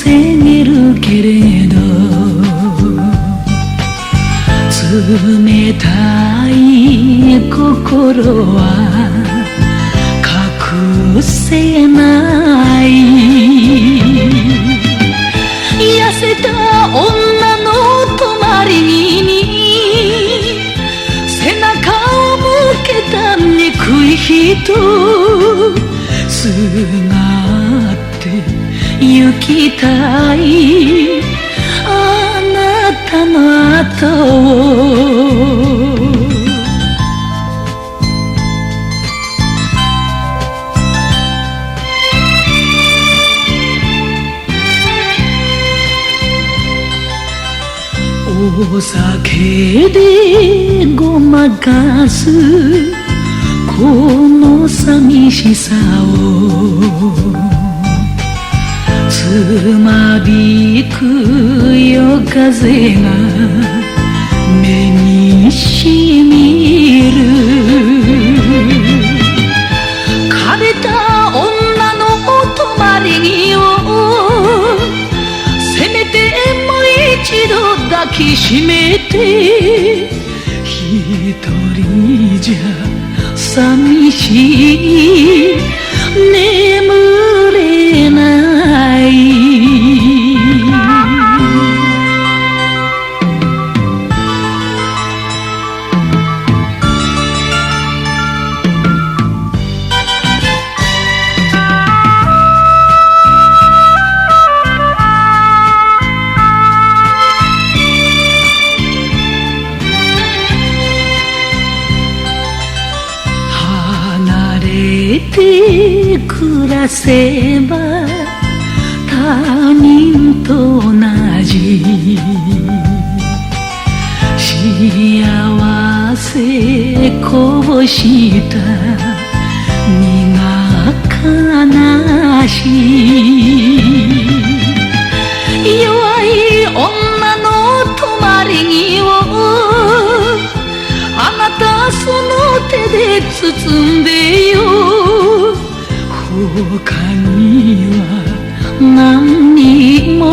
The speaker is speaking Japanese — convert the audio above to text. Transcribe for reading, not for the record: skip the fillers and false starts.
防げるけれど冷たい心は隠せない。痩せた女の隣に背中を向けた憎い人すがって行きたいあなたの後を。お酒でごまかすこの寂しさをつまびく夜風が目にしみる。枯れた女の隣をせめてもう一度抱きしめて一人じゃ寂しい眠れない。て暮らせば他人と同じ幸せこぼした身が悲しい。弱い女の隣にをあなたその手で包んでよ。他には何にも